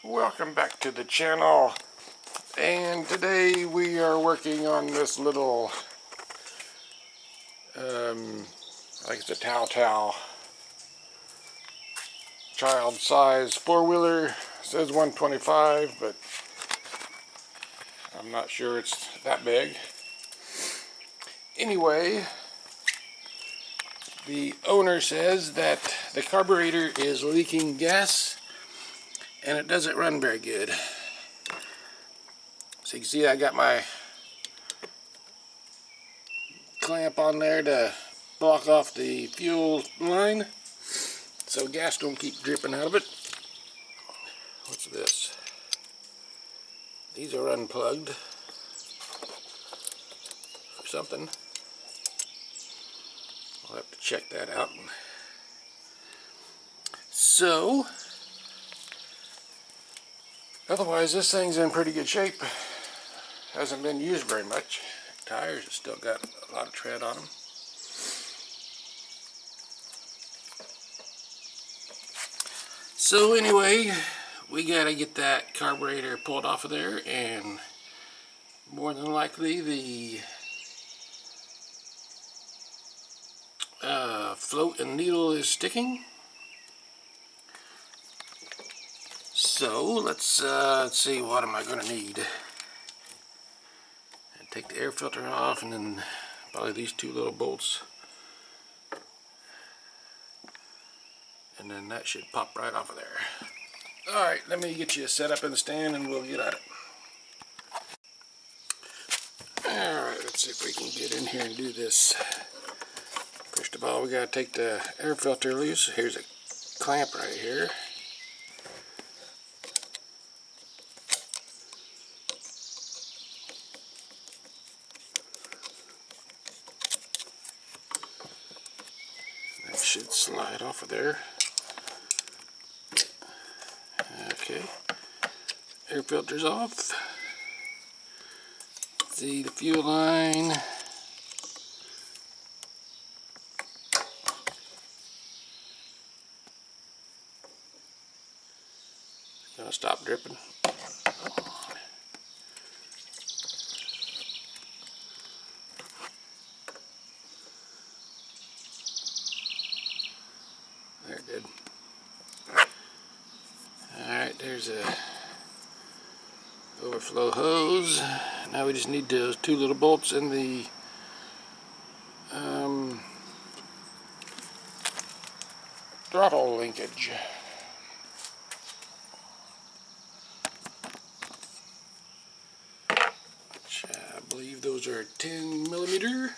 Welcome back to the channel, and today we are working on this little I think it's a Tao child size four-wheeler. It says 125, but I'm not sure it's that big. Anyway, the owner says that the carburetor is leaking gas and it doesn't run very good. So you can see I got my clamp on there to block off the fuel line so gas don't keep dripping out of it. What's this? These are unplugged for something. I'll have to check that out. So, otherwise this thing's in pretty good shape. Hasn't been used very much. Tires have still got a lot of tread on them. So anyway, we gotta get that carburetor pulled off of there, and more than likely the float and needle is sticking. So let's see, what am I gonna need? Take the air filter off, and then probably these two little bolts, and then that should pop right off of there. Alright, let me get you set up in the stand and we'll get at it. Alright, let's see if we can get in here and do this. First of all, we gotta take the air filter loose. Here's a clamp right here. That should slide off of there. Okay, air filter's off. See the fuel line. Gonna stop dripping. There it did. Alright, there's a overflow hose. Now we just need those two little bolts in the throttle linkage. Which I believe those are 10 millimeter.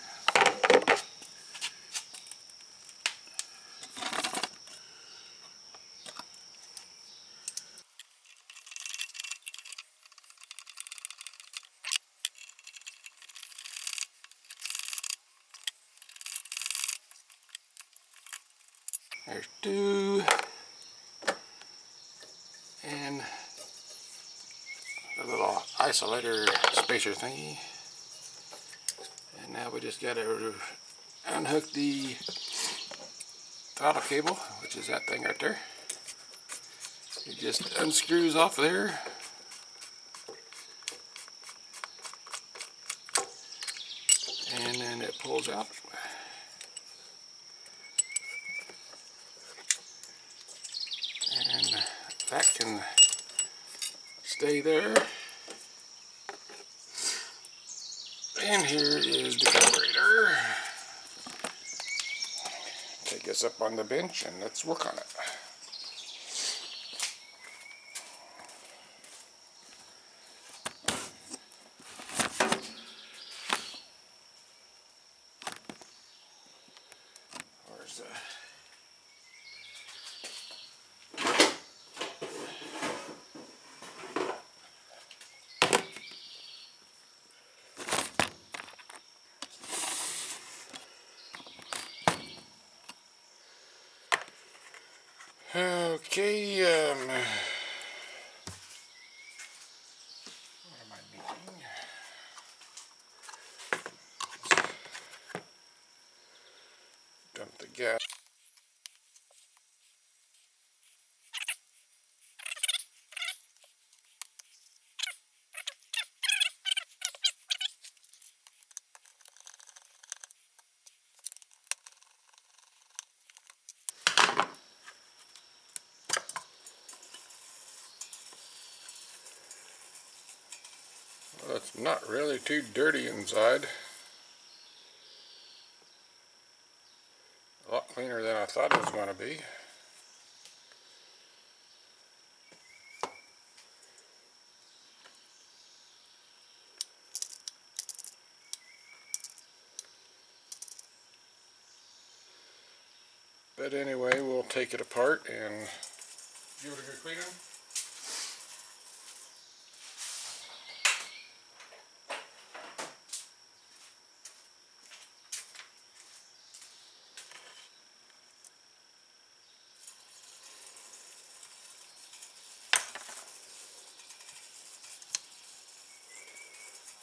There's two, and a little isolator spacer thingy. And now we just gotta unhook the throttle cable, which is that thing right there. It just unscrews off there. And then it pulls out. And that can stay there. And here is the carburetor. Take this up on the bench and let's work on it. Where's the... Okay, what am I making? Dump the gas. Well, it's not really too dirty inside. A lot cleaner than I thought it was going to be. But anyway, we'll take it apart and give it a good cleaning.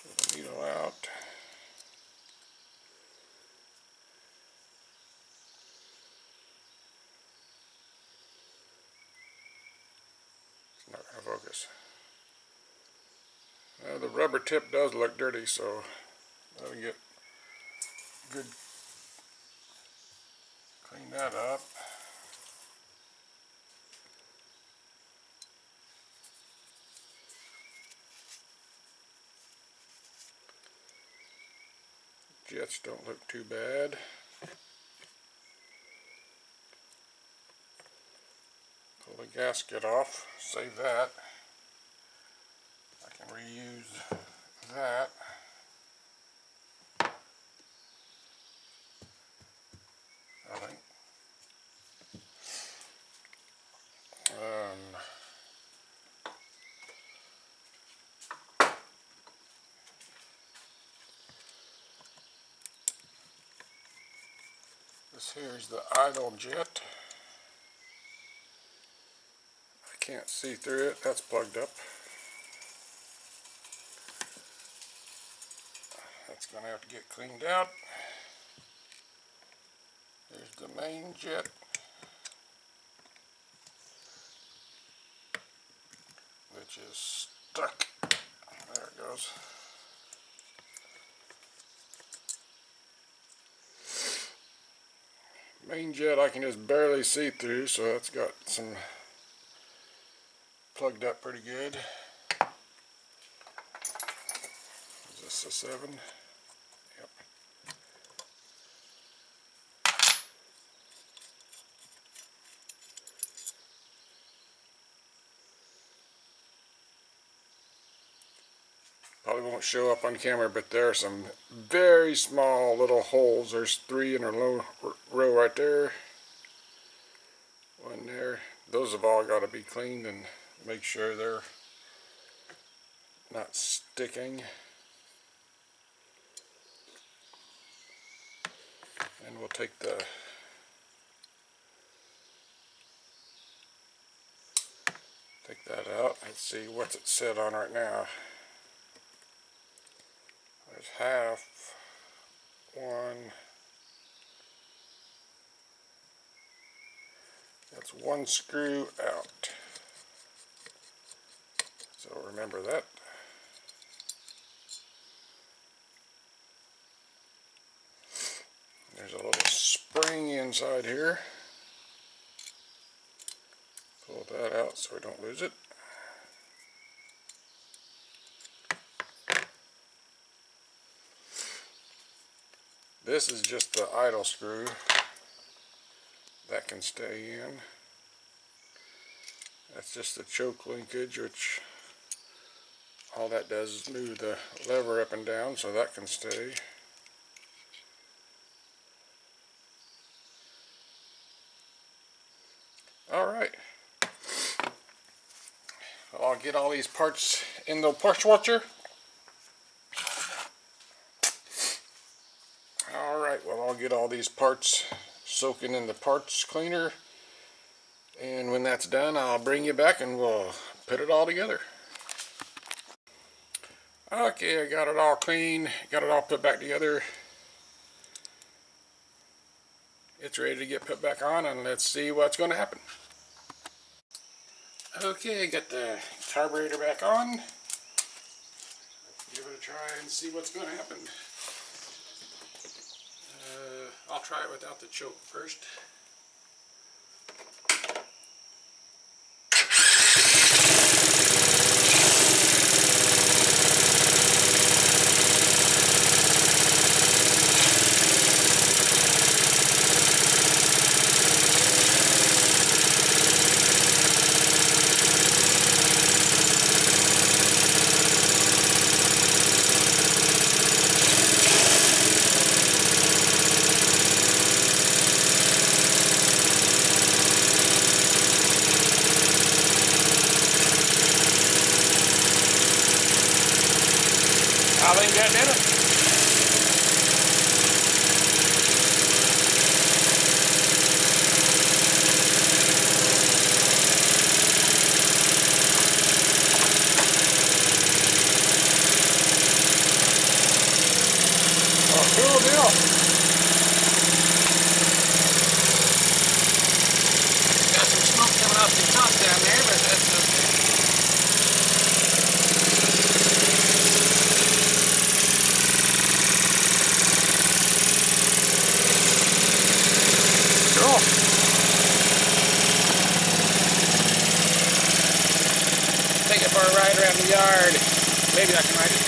Pull the needle out. It's not going to focus. The rubber tip does look dirty, so that'll get good. Clean that up. Jets don't look too bad. Pull the gasket off, save that. I can reuse that. I think. This here is the idle jet. I can't see through it. That's plugged up. That's going to have to get cleaned out. There's the main jet. Which is stuck. There it goes. Main jet I can just barely see through, so that's got some plugged up pretty good. Is this a 7? Yep. Probably won't show up on camera, but there are some very small little holes. There's 3 in a low row right there. 1 there. Those have all got to be cleaned and make sure they're not sticking. And we'll take that out. Let's see what's it set on right now. There's half, 1. That's 1 screw out. So remember that. There's a little spring inside here. Pull that out so we don't lose it. This is just the idle screw that can stay in. That's just the choke linkage, which all that does is move the lever up and down so that can stay. Alright. I'll get all these parts in the parts washer. Alright, well, I'll get all these parts soaking in the parts cleaner, and when that's done I'll bring you back and we'll put it all together. Okay, I got it all clean, got it all put back together. It's ready to get put back on, and let's see what's going to happen. Okay, I got the carburetor back on. Let's give it a try and see what's going to happen. I'll try it without the choke first. thing got in it. Oh, cool deal. Got some smoke coming off the top down there, but that's okay. Cool. Take it for a ride around the yard. Maybe I can ride it.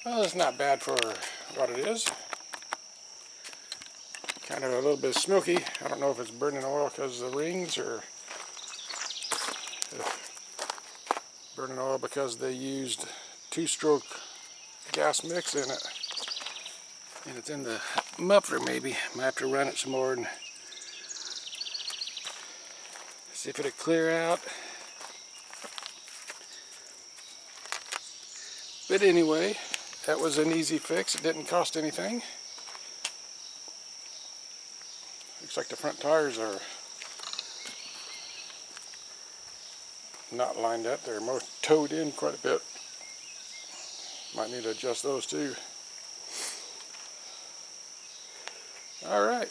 Well, it's not bad for what it is. Kind of a little bit smoky. I don't know if it's burning oil because of the rings or if burning oil because they used 2-stroke gas mix in it. And it's in the muffler maybe. Might have to run it some more and see if it'll clear out. But anyway, that was an easy fix. It didn't cost anything. Looks like the front tires are not lined up. They're more towed in quite a bit. Might need to adjust those too. Alright.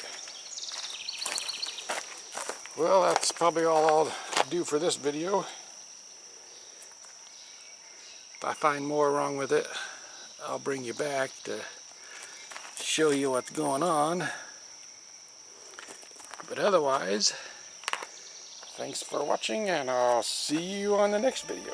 Well, that's probably all I'll do for this video. If I find more wrong with it, I'll bring you back to show you what's going on. But otherwise, thanks for watching, and I'll see you on the next video.